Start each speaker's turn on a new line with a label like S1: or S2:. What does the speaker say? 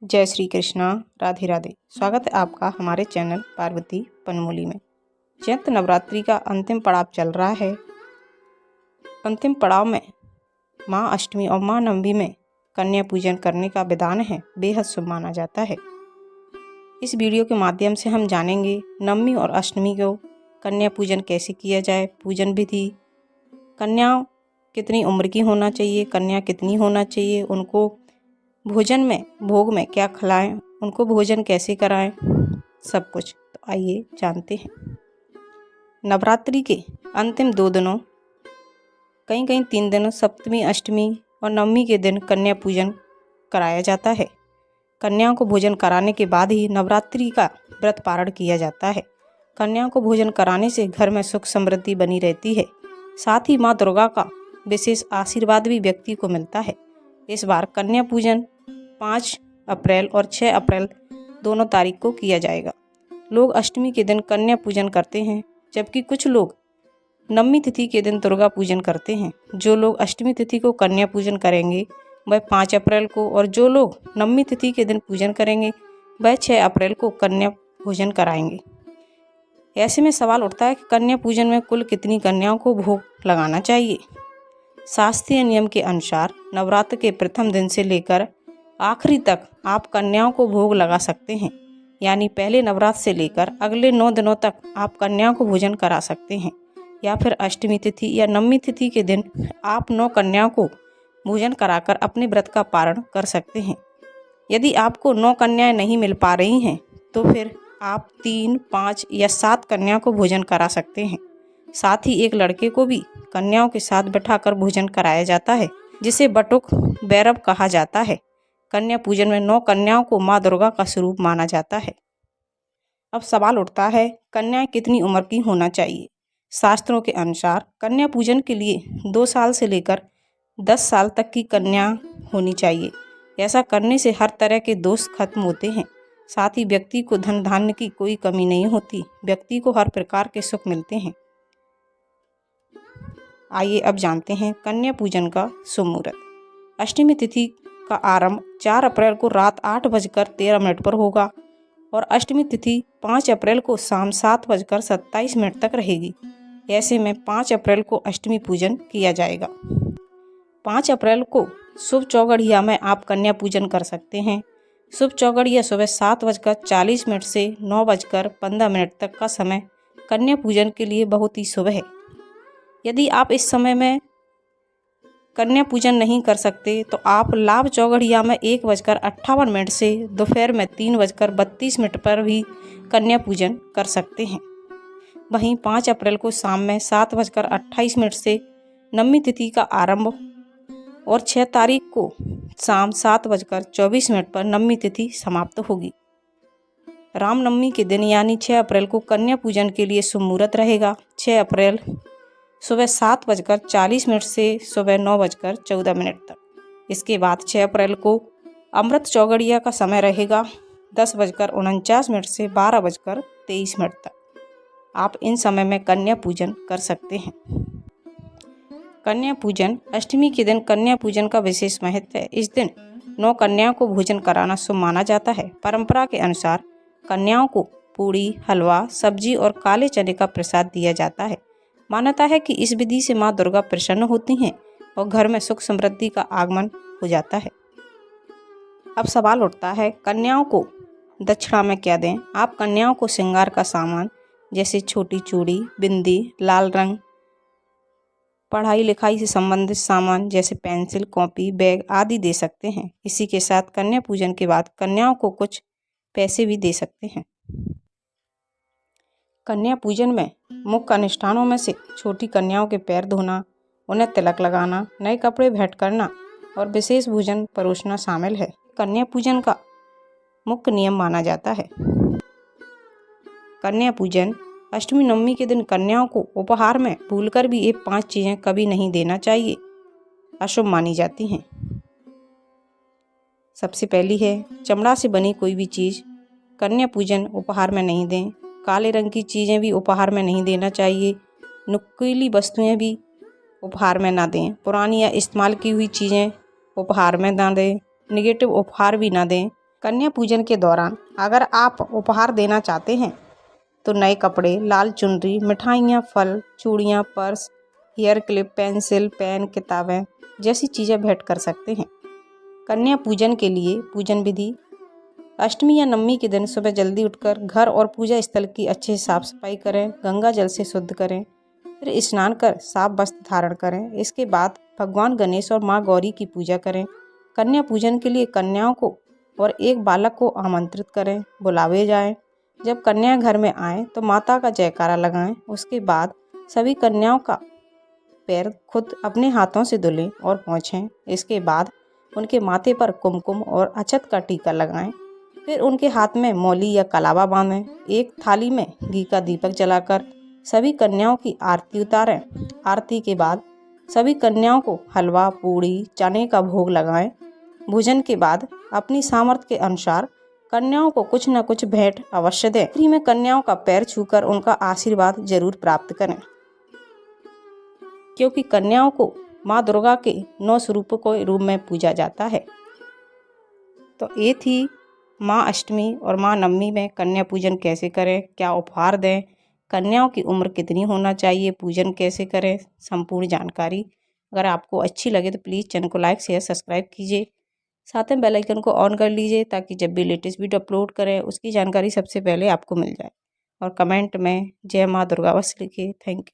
S1: जय श्री कृष्णा, राधे राधे। स्वागत है आपका हमारे चैनल पार्वती पनमोली में। चैत्र नवरात्रि का अंतिम पड़ाव चल रहा है। अंतिम पड़ाव में माँ अष्टमी और माँ नवमी में कन्या पूजन करने का विधान है, बेहद शुभ माना जाता है। इस वीडियो के माध्यम से हम जानेंगे नवमी और अष्टमी को कन्या पूजन कैसे किया जाए, पूजन विधि, कन्या कितनी उम्र की होना चाहिए, कन्या कितनी होना चाहिए, उनको भोजन में भोग में क्या खिलाएं, उनको भोजन कैसे कराएं, सब कुछ। तो आइए जानते हैं। नवरात्रि के अंतिम 2 दिनों, कहीं कहीं 3 दिनों, सप्तमी, अष्टमी और नवमी के दिन कन्या पूजन कराया जाता है। कन्याओं को भोजन कराने के बाद ही नवरात्रि का व्रत पारण किया जाता है। कन्याओं को भोजन कराने से घर में सुख समृद्धि बनी रहती है। साथ ही माँ दुर्गा का विशेष आशीर्वाद भी व्यक्ति को मिलता है। इस बार कन्या पूजन 5 अप्रैल और 6 अप्रैल दोनों तारीख को किया जाएगा। लोग अष्टमी के दिन कन्या पूजन करते हैं, जबकि कुछ लोग नवमी तिथि के दिन दुर्गा पूजन करते हैं। जो लोग अष्टमी तिथि को कन्या पूजन करेंगे वह 5 अप्रैल को, और जो लोग नवमी तिथि के दिन पूजन करेंगे वह 6 अप्रैल को कन्या पूजन कराएंगे। ऐसे में सवाल उठता है कि कन्या पूजन में कुल कितनी कन्याओं को भोग लगाना चाहिए। शास्त्रीय नियम के अनुसार नवरात्र के प्रथम दिन से लेकर आखिरी तक आप कन्याओं को भोग लगा सकते हैं। यानी पहले नवरात्र से लेकर अगले 9 दिनों तक आप कन्याओं को भोजन करा सकते हैं, या फिर अष्टमी तिथि या नवमी तिथि के दिन आप 9 कन्याओं को भोजन कराकर अपने व्रत का पारण कर सकते हैं। यदि आपको 9 कन्याएं नहीं मिल पा रही हैं तो फिर आप 3, 5 या 7 कन्याओं को भोजन करा सकते हैं। साथ ही एक लड़के को भी कन्याओं के साथ बैठाकर भोजन कराया जाता है, जिसे बटुक बैरव कहा जाता है। कन्या पूजन में 9 कन्याओं को माँ दुर्गा का स्वरूप माना जाता है। अब सवाल उठता है, कन्याएं कितनी उम्र की होना चाहिए। शास्त्रों के अनुसार कन्या पूजन के लिए 2 साल से लेकर 10 साल तक की कन्या होनी चाहिए। ऐसा करने से हर तरह के दोष खत्म होते हैं। साथ ही व्यक्ति को धन धान्य की कोई कमी नहीं होती, व्यक्ति को हर प्रकार के सुख मिलते हैं। आइए अब जानते हैं कन्या पूजन का शुभ मुहूर्त। अष्टमी तिथि का आरंभ 4 अप्रैल को रात 8:13 पर होगा और अष्टमी तिथि 5 अप्रैल को शाम 7:27 तक रहेगी। ऐसे में 5 अप्रैल को अष्टमी पूजन किया जाएगा। 5 अप्रैल को शुभ चौगड़िया में आप कन्या पूजन कर सकते हैं। शुभ चौगड़िया सुबह 7:40 से 9:15 तक का समय कन्या पूजन के लिए बहुत ही शुभ है। यदि आप इस समय में कन्या पूजन नहीं कर सकते तो आप लाभ चौगड़िया में 1:58 से दोपहर में 3:32 पर भी कन्या पूजन कर सकते हैं। वहीं 5 अप्रैल को शाम में 7:28 से नवमी तिथि का आरंभ और 6 तारीख को शाम 7:24 पर नवमी तिथि समाप्त होगी। रामनवमी के दिन यानी 6 अप्रैल को कन्या पूजन के लिए शुभ मुहूर्त रहेगा। 6 अप्रैल सुबह 7:40 से सुबह 9:14 तक। इसके बाद 6 अप्रैल को अमृत चौगड़िया का समय रहेगा 10:49 से 12:23 तक। आप इन समय में कन्या पूजन कर सकते हैं। कन्या पूजन अष्टमी के दिन कन्या पूजन का विशेष महत्व है। इस दिन 9 कन्याओं को भोजन कराना शुभ माना जाता है। परंपरा के अनुसार कन्याओं को पूड़ी, हलवा, सब्जी और काले चने का प्रसाद दिया जाता है। मान्यता है कि इस विधि से माँ दुर्गा प्रसन्न होती हैं और घर में सुख समृद्धि का आगमन हो जाता है। अब सवाल उठता है, कन्याओं को दक्षिणा में क्या दें। आप कन्याओं को श्रृंगार का सामान जैसे छोटी चूड़ी, बिंदी, लाल रंग, पढ़ाई लिखाई से संबंधित सामान जैसे पेंसिल, कॉपी, बैग आदि दे सकते हैं। इसी के साथ कन्या पूजन के बाद कन्याओं को कुछ पैसे भी दे सकते हैं। कन्या पूजन में मुख्य अनुष्ठानों में से छोटी कन्याओं के पैर धोना, उन्हें तिलक लगाना, नए कपड़े भेंट करना और विशेष भोजन परोसना शामिल है। कन्या पूजन का मुख्य नियम माना जाता है। कन्या पूजन अष्टमी नवमी के दिन कन्याओं को उपहार में भूलकर भी ये 5 चीज़ें कभी नहीं देना चाहिए, अशुभ मानी जाती हैं। सबसे पहली है चमड़ा से बनी कोई भी चीज़ कन्या पूजन उपहार में नहीं दें। काले रंग की चीज़ें भी उपहार में नहीं देना चाहिए। नुकीली वस्तुएं भी उपहार में ना दें। पुरानी या इस्तेमाल की हुई चीज़ें उपहार में ना दें। नेगेटिव उपहार भी ना दें। कन्या पूजन के दौरान अगर आप उपहार देना चाहते हैं तो नए कपड़े, लाल चुनरी, मिठाइयाँ, फल, चूड़ियाँ, purse, hair clip, pencil, pen, किताबें जैसी चीज़ें भेंट कर सकते हैं। कन्या पूजन के लिए पूजन विधि: अष्टमी या नवमी के दिन सुबह जल्दी उठकर घर और पूजा स्थल की अच्छे से साफ सफाई करें, गंगा जल से शुद्ध करें, फिर स्नान कर साफ वस्त्र धारण करें। इसके बाद भगवान गणेश और माँ गौरी की पूजा करें। कन्या पूजन के लिए कन्याओं को और एक बालक को आमंत्रित करें, बुलावे जाएं। जब कन्या घर में आएँ तो माता का जयकारा लगाएं। उसके बाद सभी कन्याओं का पैर खुद अपने हाथों से धुलें और पोंछें। इसके बाद उनके माथे पर कुमकुम और अक्षत का टीका लगाएं। फिर उनके हाथ में मौली या कलावा बांधें। एक थाली में घी का दीपक जलाकर सभी कन्याओं की आरती उतारें। आरती के बाद सभी कन्याओं को हलवा, पूड़ी, चने का भोग लगाएं। भोजन के बाद अपनी सामर्थ्य के अनुसार कन्याओं को कुछ न कुछ भेंट अवश्य दें। आखिरी में कन्याओं का पैर छूकर उनका आशीर्वाद जरूर प्राप्त करें, क्योंकि कन्याओं को माँ दुर्गा के 9 स्वरूपों के रूप में पूजा जाता है। तो ये थी माँ अष्टमी और माँ नवमी में कन्या पूजन कैसे करें, क्या उपहार दें, कन्याओं की उम्र कितनी होना चाहिए, पूजन कैसे करें, संपूर्ण जानकारी। अगर आपको अच्छी लगे तो प्लीज़ चैनल को लाइक, शेयर, सब्सक्राइब कीजिए। साथ में बेल आइकन को ऑन कर लीजिए ताकि जब भी लेटेस्ट वीडियो अपलोड करें उसकी जानकारी सबसे पहले आपको मिल जाए। और कमेंट में जय माँ दुर्गा बस लिखिए। Thank you.